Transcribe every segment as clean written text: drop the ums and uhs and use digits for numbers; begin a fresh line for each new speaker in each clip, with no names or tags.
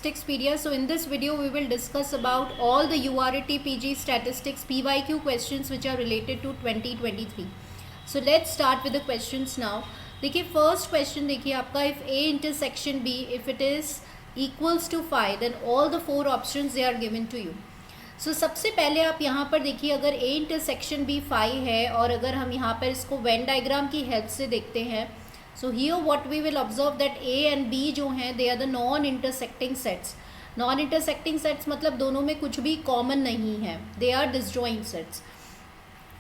Statisticspedia. So in this video we will discuss about all the URAT PG statistics PYQ questions which are related to 2023. So let's start with the questions now. देखिए first question देखिए आपका, if A intersection B if it is equals to 5 then all the 4 options they are given to you. सो सबसे पहले आप यहाँ पर देखिए, अगर A इंटरसेक्शन B 5 है और अगर हम यहाँ पर इसको वेन डायग्राम की हेल्प से देखते हैं, so here what we will observe that A and B जो हैं they are the non intersecting sets. Non intersecting sets मतलब दोनों में कुछ भी कॉमन नहीं है, they are disjoint sets.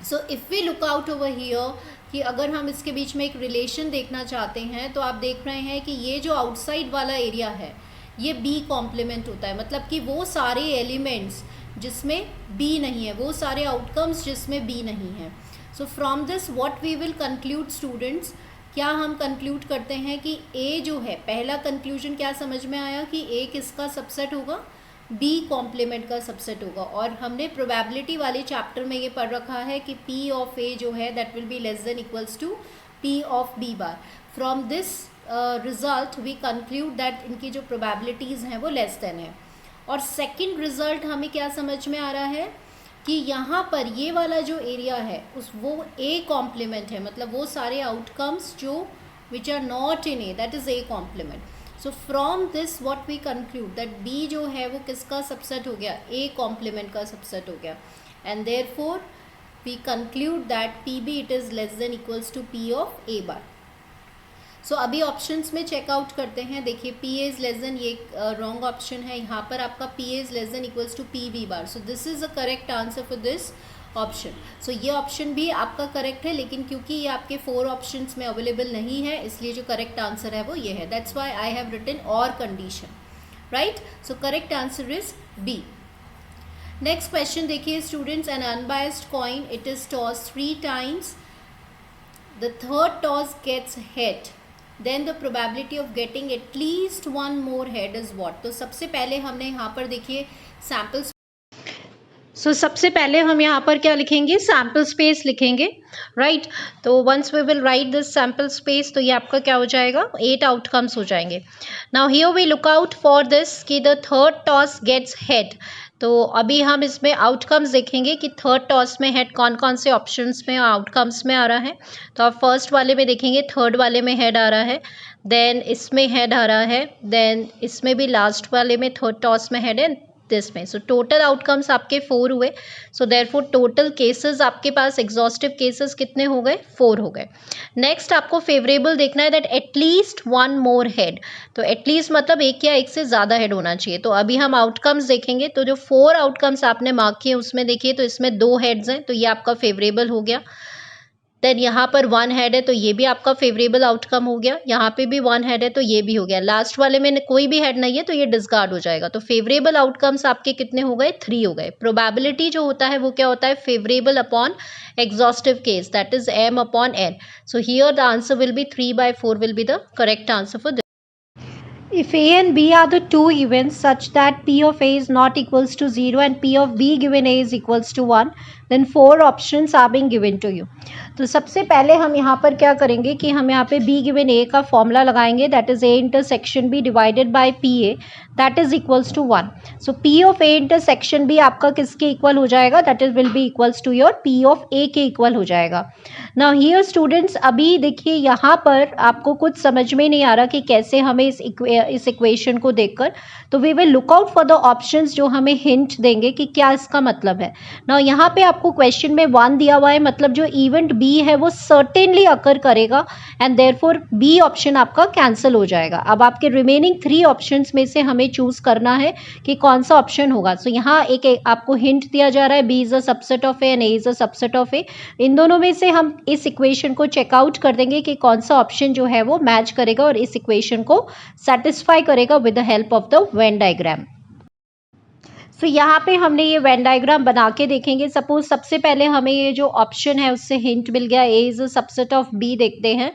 So if we look out over here कि अगर हम इसके बीच में एक रिलेशन देखना चाहते हैं तो आप देख रहे हैं कि ये जो आउटसाइड वाला एरिया है ये B कॉम्प्लीमेंट होता है, मतलब कि वो सारे एलिमेंट्स जिसमें B नहीं है, वो सारे आउटकम्स जिसमें B नहीं है. So from this what we will conclude students, क्या हम कंक्लूड करते हैं कि A जो है, पहला कंक्लूजन क्या समझ में आया कि A किसका सबसेट होगा, B कॉम्प्लीमेंट का सबसेट होगा. और हमने प्रोबेबिलिटी वाले चैप्टर में ये पढ़ रखा है कि P ऑफ A जो है that will be less than equals to P of B bar. From this result we conclude that इनकी जो प्रोबेबिलिटीज़ हैं वो लेस देन है. और सेकंड रिजल्ट हमें क्या समझ में आ रहा है कि यहाँ पर ये वाला जो एरिया है उस वो A कॉम्प्लीमेंट है, मतलब वो सारे आउटकम्स जो which are not in A that is A complement. So from this what we conclude that B जो है वो किसका सबसेट हो गया, A कॉम्प्लीमेंट का सबसेट हो गया. And therefore we conclude that PB it is less than equals to P of A bar. So अभी ऑप्शंस में चेकआउट करते हैं. देखिए P इज़ लेस देन, ये रॉन्ग ऑप्शन है. यहाँ पर आपका P is less than equals to PB bar. So this is the correct answer for this option. So ये ऑप्शन भी आपका करेक्ट है, लेकिन क्योंकि ये आपके 4 ऑप्शंस में अवेलेबल नहीं है इसलिए जो करेक्ट आंसर है वो ये है. That's why I have written और condition, right. So correct answer is B. Next question देखिए students, an unbiased coin it is toss 3 times, the third toss gets head, then the probability of getting at least one more head is what. तो सबसे पहले हमने यहाँ पर देखिए samples, सबसे पहले हम यहाँ पर क्या लिखेंगे, सैम्पल स्पेस लिखेंगे, राइट. तो once we will write this sample space तो ये आपका क्या हो जाएगा, 8 आउटकम्स हो जाएंगे. Now here we look out for this कि the third toss gets head. तो अभी हम इसमें आउटकम्स देखेंगे कि थर्ड टॉस में हेड कौन कौन से ऑप्शंस में आउटकम्स में आ रहा है. तो आप फर्स्ट वाले में देखेंगे, थर्ड वाले में हेड आ रहा है, देन इसमें हेड आ रहा है, देन इसमें भी लास्ट वाले में थर्ड टॉस में हेड है, दिस में. सो टोटल आउटकम्स आपके 4 हुए. सो देयरफॉर टोटल केसेस आपके पास एग्जॉस्टिव केसेस कितने हो गए, 4 हो गए. नेक्स्ट आपको फेवरेबल देखना है दैट एटलीस्ट 1 मोर हेड. तो एटलीस्ट मतलब एक या एक से ज़्यादा हेड होना चाहिए. तो अभी हम आउटकम्स देखेंगे. तो जो 4 आउटकम्स आपने मार्क किए उसमें देखिए तो इसमें 2 हेड्स हैं, तो ये आपका फेवरेबल हो गया. देन यहाँ पर 1 हेड है तो ये भी आपका फेवरेबल आउटकम हो गया. यहाँ पे भी 1 हेड है तो ये भी हो गया. लास्ट वाले में कोई भी हेड नहीं है तो ये डिस्कार्ड हो जाएगा. तो फेवरेबल आउटकम्स आपके कितने हो गए, 3 हो गए. प्रोबेबिलिटी जो होता है वो क्या होता है, favourable upon exhaustive case, that is M upon N. So here the answer will be 3/4 will be the correct answer for this. If A and B are the two events such that P of A is not equals to 0 and P of B given A is equals to 1, then 4 options are being given to you. तो सबसे पहले हम यहाँ पर क्या करेंगे कि हम यहाँ पे B given A का फॉर्मूला लगाएंगे, that is A intersection B divided by PA that is equals to 1. So P of A intersection B आपका किसके इक्वल हो जाएगा, that is will be equals to your P of A के equal हो जाएगा. Now here students, अभी देखिए यहाँ पर आपको कुछ समझ में नहीं आ रहा कि कैसे हमें इस इक्वेशन को देखकर, तो we will look out for the options जो हमें हिंट देंगे कि क्या इसका मतलब है. नाउ यहाँ पे आपको क्वेश्चन में 1 दिया हुआ है, मतलब जो इवेंट B है वो सर्टेनली अकर करेगा एंड देयरफॉर B ऑप्शन आपका कैंसिल हो जाएगा. अब आपके रिमेनिंग 3 ऑप्शंस में से हमें चूज करना है कि कौन सा ऑप्शन होगा. सो यहाँ एक आपको हिंट दिया जा रहा है, B is a subset of A and A is a subset of A. इन दोनों में से हम इस इक्वेशन को चेकआउट कर देंगे कि कौन सा ऑप्शन जो है वो मैच करेगा और इस इक्वेशन को सेटिस्फाई करेगा with the help of the Venn diagram. So यहाँ पे हमने ये वेन डायग्राम बना के देखेंगे. सपोज सबसे पहले हमें ये जो ऑप्शन है उससे हिंट मिल गया, A is a subset of B. देखते हैं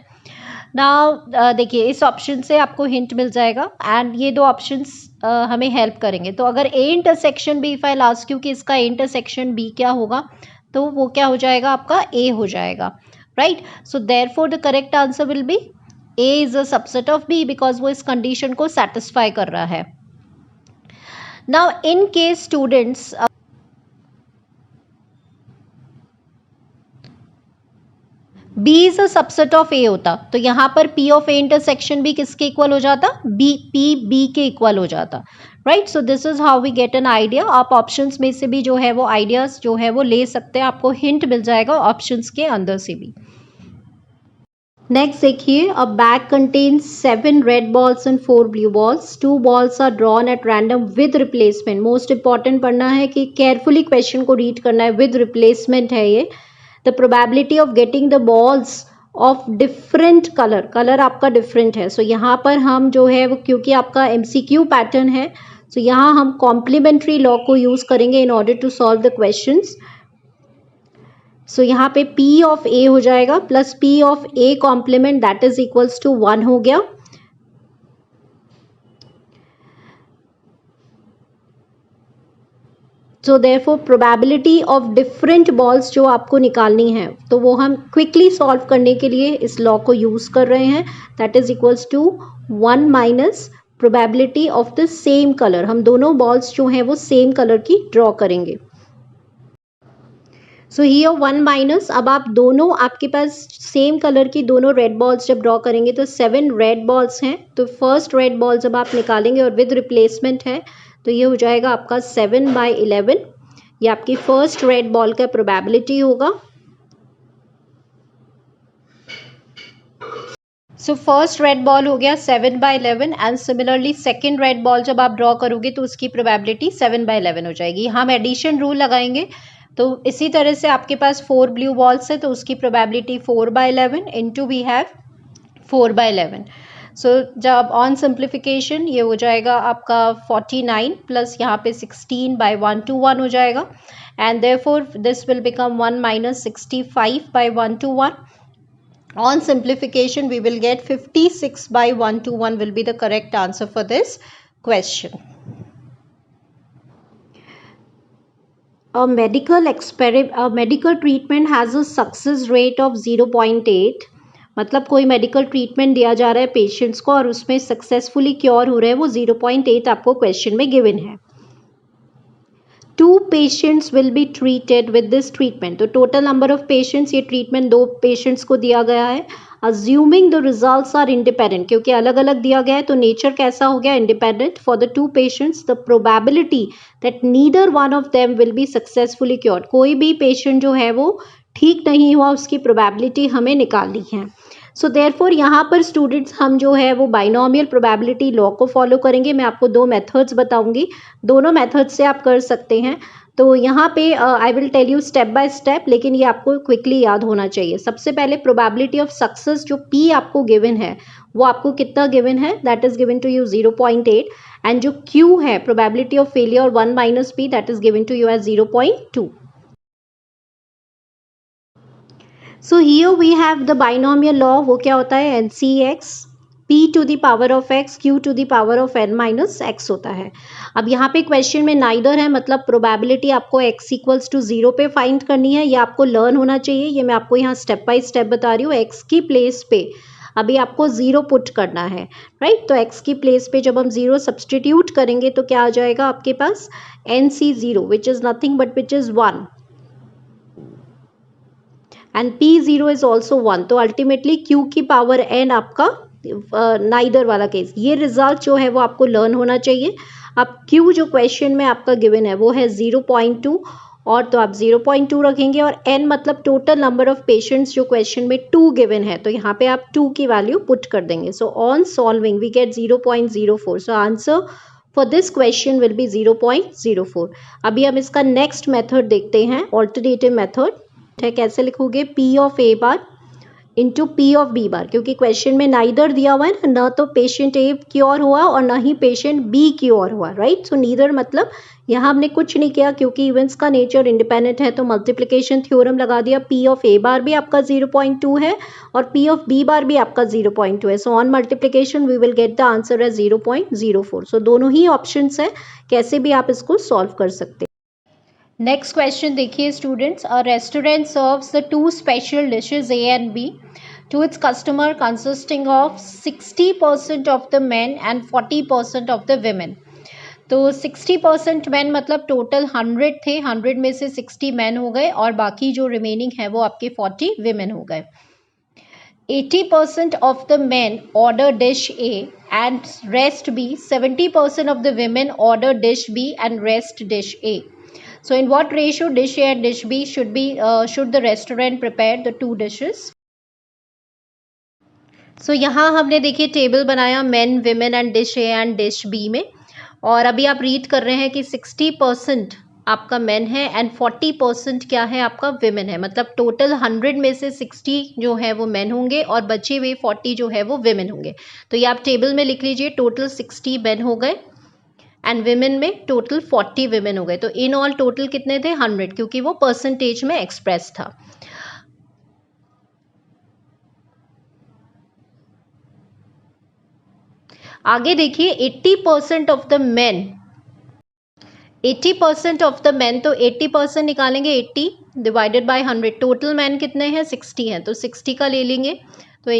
नाउ, देखिए इस ऑप्शन से आपको हिंट मिल जाएगा एंड ये 2 ऑप्शंस हमें हेल्प करेंगे. तो अगर A intersection B, if I ask you कि इसका A इंटरसेक्शन B क्या होगा, तो वो क्या हो जाएगा, आपका A हो जाएगा, right. So therefore the correct answer will be A is a subset of B because वो इस कंडीशन को सेटिस्फाई कर रहा है. Now in case students B is a subset of A होता, तो यहाँ पर P ऑफ A इंटरसेक्शन भी किसके इक्वल हो जाता, B के इक्वल हो जाता, right. So this is how we get an idea. आप ऑप्शंस में से भी जो है वो आइडियाज जो है वो ले सकते हैं, आपको हिंट मिल जाएगा ऑप्शंस के अंदर से भी. नेक्स्ट देखिए, a bag contains 7 red balls and 4 blue balls. 2 balls are drawn at random with replacement. Most important पढ़ना है कि केयरफुली क्वेश्चन को रीड करना है. विद रिप्लेसमेंट है ये. The probability of getting the balls of different colour, colour आपका different है. सो यहाँ पर हम जो है वो, क्योंकि आपका MCQ पैटर्न है, सो यहाँ हम कॉम्प्लीमेंट्री लॉ को यूज करेंगे in order to solve the questions. So यहाँ पे P ऑफ A हो जाएगा plus P of A complement that is equals to 1 हो गया. So therefore probability of different balls जो आपको निकालनी है, तो वो हम क्विकली सॉल्व करने के लिए इस लॉ को यूज कर रहे हैं. That is equals to 1 minus probability of the same colour. हम दोनों बॉल्स जो हैं वो सेम कलर की ड्रॉ करेंगे. सो हियर 1 माइनस, अब आप दोनों, आपके पास सेम कलर की दोनों रेड बॉल्स जब ड्रॉ करेंगे तो 7 रेड बॉल्स हैं. तो फर्स्ट रेड बॉल जब आप निकालेंगे और विद रिप्लेसमेंट है, तो ये हो जाएगा आपका 7/11. ये आपकी फर्स्ट रेड बॉल का प्रोबेबिलिटी होगा. सो फर्स्ट रेड बॉल हो गया 7/11 and similarly second red ball जब आप ड्रॉ करोगे तो उसकी प्रोबेबिलिटी 7/11 हो जाएगी. हम एडिशन रूल लगाएंगे, तो इसी तरह से आपके पास 4 ब्लू बॉल्स है तो उसकी प्रोबेबिलिटी 4/11 इनटू वी हैव 4/11. सो जब ऑन सिंप्लीफिकेशन ये हो जाएगा आपका 49 प्लस यहाँ पे 16/121 हो जाएगा. And therefore this will become 1 minus 65/121. On simplification, we will get 56/121 will be the correct answer for this question. A medical treatment has a success rate of 0.8. मतलब कोई मेडिकल ट्रीटमेंट दिया जा रहा है पेशेंट्स को और उसमें सक्सेसफुली क्योर हो रहा है, वो 0.8 आपको क्वेश्चन में गिवन है. 2 patients will be treated with this treatment. तो टोटल नंबर ऑफ पेशेंट्स, ये ट्रीटमेंट 2 पेशेंट्स को दिया गया है. Assuming the results are independent, क्योंकि अलग अलग दिया गया है तो नेचर कैसा हो गया, independent. For the 2 patients the probability that neither one of them will be successfully cured. कोई भी पेशेंट जो है वो ठीक नहीं हुआ, उसकी प्रोबेबिलिटी हमें निकालनी है. सो देयरफॉर यहाँ पर स्टूडेंट्स हम जो है वो बाइनोमियल प्रोबेबिलिटी लॉ को फॉलो करेंगे. मैं आपको 2 मेथड्स बताऊंगी, दोनों मेथड्स से आप कर सकते हैं. तो यहाँ पे I will tell you step by step, लेकिन ये आपको क्विकली याद होना चाहिए. सबसे पहले प्रोबेबिलिटी ऑफ सक्सेस जो P आपको गिवन है वो आपको कितना गिवन है, that is given to you 0.8. And जो Q है probability of failure 1 minus P, that is given to you as 0.2. So here we have the binomial law. वो क्या होता है, NCX P to the power of x Q to the power of n minus x होता है. अब यहाँ पे question में नाइदर है, मतलब प्रोबेबिलिटी आपको x इक्वल्स टू 0 पे फाइंड करनी है. ये आपको लर्न होना चाहिए. ये मैं आपको यहाँ स्टेप बाय स्टेप बता रही हूँ. x की प्लेस पे अभी आपको 0 पुट करना है, राइट. तो x की प्लेस पे जब हम 0 सब्सटीट्यूट करेंगे तो क्या आ जाएगा आपके पास, NC0 which is nothing but which is 1 and P0 is also 1. तो अल्टीमेटली Q की पावर n आपका नाइदर वाला केस. ये रिजल्ट जो है वो आपको लर्न होना चाहिए. अब Q जो क्वेश्चन में आपका गिवन है वो है 0.2, और तो आप 0.2 रखेंगे और n मतलब टोटल नंबर ऑफ पेशेंट्स जो क्वेश्चन में 2 गिवन है, तो यहाँ पे आप 2 की वैल्यू पुट कर देंगे. So on solving we get 0.04. So answer for this question will be 0.04. अभी हम इसका नेक्स्ट मेथड देखते हैं, ऑल्टरनेटिव मेथड है. कैसे लिखोगे, P of A bar into P of B बार, क्योंकि क्वेश्चन में नाइदर दिया हुआ है ना, तो पेशेंट A क्योर हुआ और ना ही पेशेंट B क्योर हुआ, राइट. सो नीदर मतलब यहाँ हमने कुछ नहीं किया, क्योंकि इवेंट्स का नेचर इंडिपेंडेंट है, तो मल्टीप्लिकेशन थ्योरम लगा दिया. P ऑफ A बार भी आपका 0.2 है और P ऑफ B बार भी आपका 0.2 है. So on multiplication we will get the answer as 0.04. So दोनों ही ऑप्शंस है, कैसे भी आप इसको सॉल्व कर सकते हैं. नेक्स्ट क्वेश्चन देखिए students. A restaurant serves the 2 special dishes A and B to its customer consisting of 60% of the men and 40% of the women. तो 60% मैन मतलब टोटल 100 थे, 100 में से 60 मैन हो गए और बाकी जो रिमेनिंग है वो आपके 40 विमेन हो गए. 80% of the men order dish A and rest B. 70% of the women order dish B and rest dish A. So in what ratio dish A and dish B should the restaurant prepare the two dishes? So यहाँ हमने देखिए table बनाया men, women and dish A and dish B में, और अभी आप read कर रहे हैं कि 60% आपका मेन है एंड 40% क्या है आपका विमेन है. मतलब टोटल 100 में से 60 जो है वो मेन होंगे और बचे हुए 40 जो है वो विमेन होंगे. तो ये आप टेबल में लिख लीजिए, टोटल 60 मेन हो गए एंड विमेन में टोटल 40 विमेन हो गए. तो इन ऑल टोटल कितने थे? 100, क्योंकि वो परसेंटेज में एक्सप्रेस था. आगे देखिए 80% of the main, 80% of the man, तो 80% निकालेंगे, 80 डिवाइडेड बाय 100. टोटल मैन कितने हैं? 60 हैं, तो 60 का ले लेंगे. तो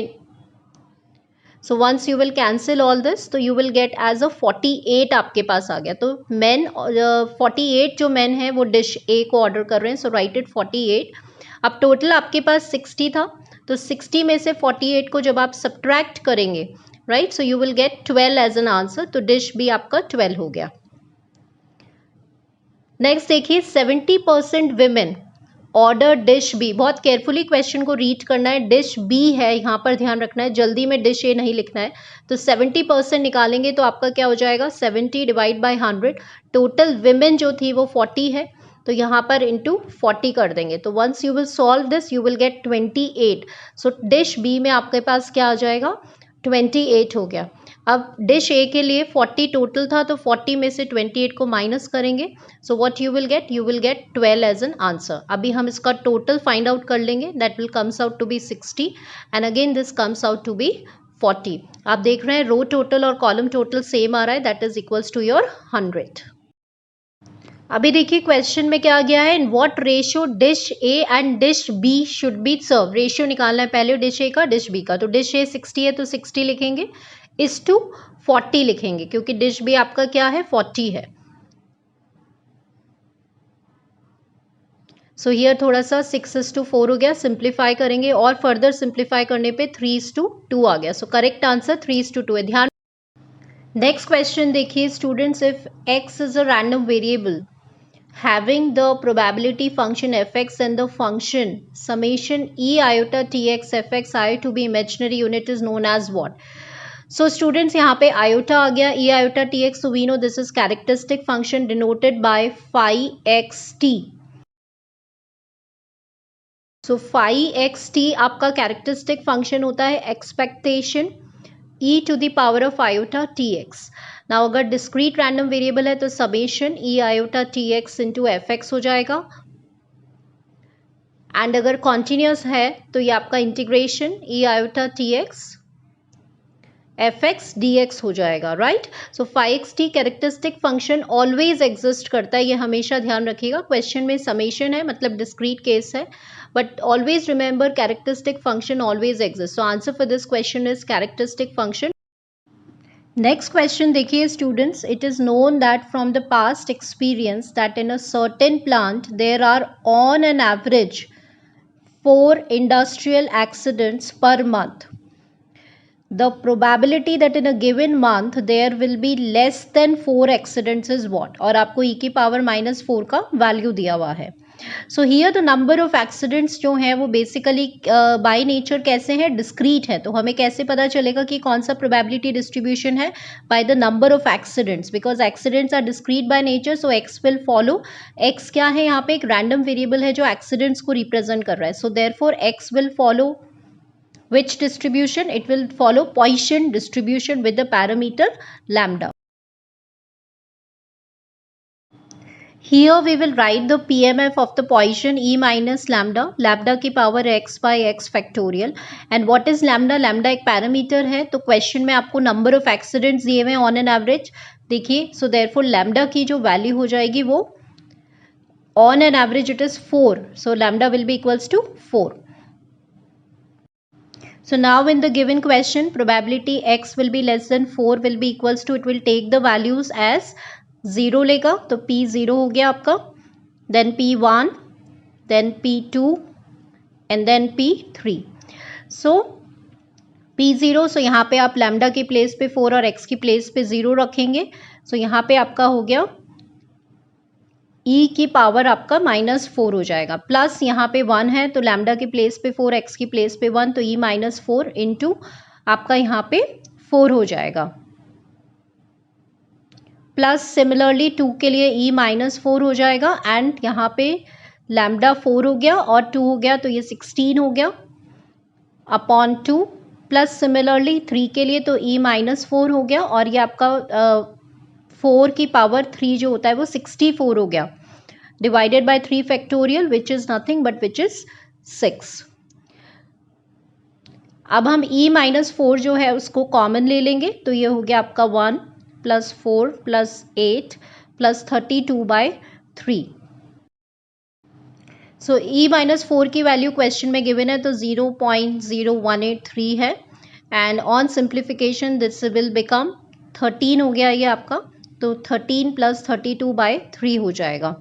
so once you will cancel all this, तो you will get as a 48 आपके पास आ गया. तो मैन 48 जो मैन है वो डिश ए को ऑर्डर कर रहे हैं. सो राइट इट 48. अब टोटल आपके पास 60 था, तो 60 में से 48 को जब आप सब्ट्रैक्ट करेंगे, right, so you will get 12 as an answer. तो डिश बी आपका 12 हो गया. नेक्स्ट देखिए 70% विमेन ऑर्डर डिश बी. बहुत केयरफुली क्वेश्चन को रीड करना है. डिश बी है यहाँ पर, ध्यान रखना है, जल्दी में डिश ए नहीं लिखना है. तो 70% निकालेंगे तो आपका क्या हो जाएगा? 70 डिवाइड बाय 100. टोटल विमेन जो थी वो 40 है, तो यहाँ पर इंटू 40 कर देंगे. तो once you will solve this you will get 28. So dish B में आपके पास क्या आ जाएगा? 28 हो गया. अब डिश ए के लिए 40 टोटल था, तो 40 में से 28 को माइनस करेंगे. So what you will get? You will get 12 as an answer. अभी हम इसका टोटल फाइंड आउट कर लेंगे. That will comes out to be 60 and again this comes out to be 40. आप देख रहे हैं रो टोटल और कॉलम टोटल सेम आ रहा है, that is equals to your 100. अभी देखिए क्वेश्चन में क्या आ गया है? In what ratio dish A and dish B should be served. Ratio निकालना है पहले डिश ए का, डिश बी का. तो डिश ए 60 है तो 60 लिखेंगे, इस टू 40 लिखेंगे, क्योंकि डिश बी आपका क्या है? 40 है. सो हियर थोड़ा सा 6:4 हो गया. सिंप्लीफाई करेंगे और फर्दर सिंप्लीफाई करने पे 3:2 आ गया. सो करेक्ट आंसर 3:2 है. ध्यान. नेक्स्ट क्वेश्चन देखिए students, if x is a random variable having the probability function fx and the function summation e iota tx fx I to be imaginary unit is known as what? So students यहाँ पे iota आ गया, e iota tx, so we know this is characteristic function denoted by phi xt. So phi xt आपका characteristic function होता है expectation e to the power of iota tx. Now अगर discrete random variable है तो summation e iota tx into fx हो जाएगा, and अगर continuous है तो ये आपका integration e iota tx fx dx हो जाएगा, राइट. सो phi xt characteristic function always exist करता है, ये हमेशा ध्यान रखिएगा. क्वेश्चन में समेशन है मतलब डिस्क्रीट केस है, but always remember characteristic function always exists. So answer for this question is characteristic function. Next question देखिए students, it is known that from the past experience that in a certain plant there are on an average 4 industrial accidents per month. The probability that in a given month there will be less than 4 accidents is what? और आपको e की power -4 का value दिया हुआ है. So here the number of accidents जो हैं वो बेसिकली बाय नेचर कैसे हैं? डिस्क्रीट है. तो हमें कैसे पता चलेगा कि कौन सा प्रोबेबिलिटी डिस्ट्रीब्यूशन है? By the number of accidents, because accidents are discrete by nature. So X will follow. X क्या है? यहाँ पे एक रैंडम वेरिएबल है जो एक्सीडेंट्स को रिप्रेजेंट कर रहा है. So therefore x will follow which distribution? It will follow Poisson distribution with the parameter lambda. Here we will write the PMF of the Poisson e minus lambda. Lambda की power x by x factorial. And what is lambda? Lambda एक parameter है. तो question में आपको number of accidents दिए हुए on an average. देखिए, so therefore lambda की जो वैल्यू हो जाएगी वो on an average it is 4. So lambda will be equals to 4. So now in the given question, probability x will be less than 4 will be equals to, it will take the values as 0 लेगा तो P0 हो गया आपका, then P1, then P2 and then P3. So P0, so यहाँ पे आप lambda के place पे 4 और x की प्लेस पे 0 रखेंगे. सो यहाँ पे आपका हो गया e की पावर आपका -4 हो जाएगा, प्लस यहाँ पे 1 है तो लैम्डा के प्लेस पे 4, x की प्लेस पे 1, तो e -4 इंटू आपका यहाँ पे 4 हो जाएगा. प्लस सिमिलरली 2 के लिए e -4 हो जाएगा, एंड यहाँ पे लैम्डा 4 हो गया और 2 हो गया तो ये 16 हो गया अपॉन 2. प्लस सिमिलरली 3 के लिए तो e -4 हो गया और ये आपका 4 की पावर 3 जो होता है वो 64 हो गया, divided by 3 factorial which is nothing but which is 6. अब हम e -4 जो है उसको कॉमन ले लेंगे तो ये हो गया आपका 1 + 4 + 8 + 32/3. सो e -4 की वैल्यू क्वेश्चन में गिवन है तो 0.0183 है, and on simplification this will become 13 हो गया ये आपका, तो 13 + 32/3 हो जाएगा.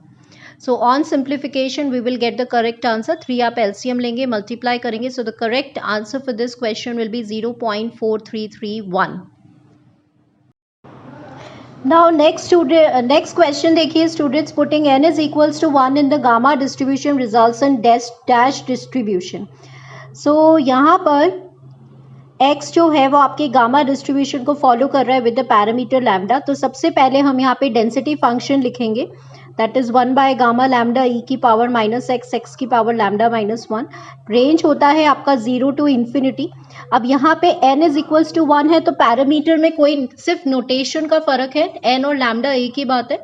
So on simplification we will get the correct answer. 3 आप एलसीएम लेंगे, मल्टीप्लाई करेंगे, so the correct answer for this question will be 0.4331. Now next question देखिए students, putting n is equals to 1 in the gamma distribution results in dash distribution. सो यहाँ पर x जो है वो आपके गामा डिस्ट्रीब्यूशन को फॉलो कर रहा है विद द पैरामीटर लैम्डा. तो सबसे पहले हम यहाँ पे डेंसिटी फंक्शन लिखेंगे, that is 1 by gamma lambda e की पावर -x, x की पावर लैम्डा -1. रेंज होता है आपका 0 to इन्फिनिटी. अब यहाँ पे n इज इक्वल्स टू 1 है तो पैरामीटर में कोई सिर्फ नोटेशन का फर्क है, n और लैम्डा एक ही बात है.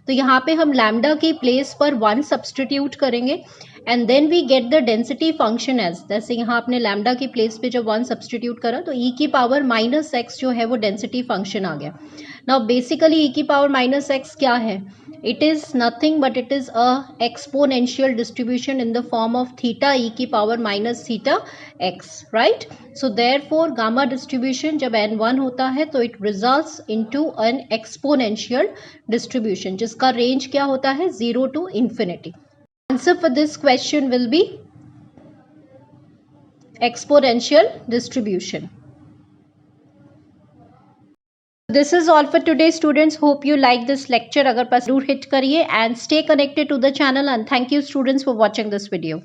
तो यहाँ पे हम लैम्डा की प्लेस पर 1 सब्सटीट्यूट करेंगे and then we get the density function as, जैसे यहाँ आपने लैम्डा की प्लेस पे जब 1 सब्सटीट्यूट करा तो e की पावर -x जो है वो डेंसिटी फंक्शन आ गया. नाउ बेसिकली e की पावर -x क्या है? It is nothing but it is a exponential distribution in the form of theta e की power -θx, right. So therefore gamma distribution जब n1 होता है तो it results into an exponential distribution जिसका range क्या होता है 0 to infinity. Answer for this question will be exponential distribution. This is all for today students. Hope you like this lecture. अगर पसंद जरूर hit करिए and stay connected to the channel, and thank you students for watching this video.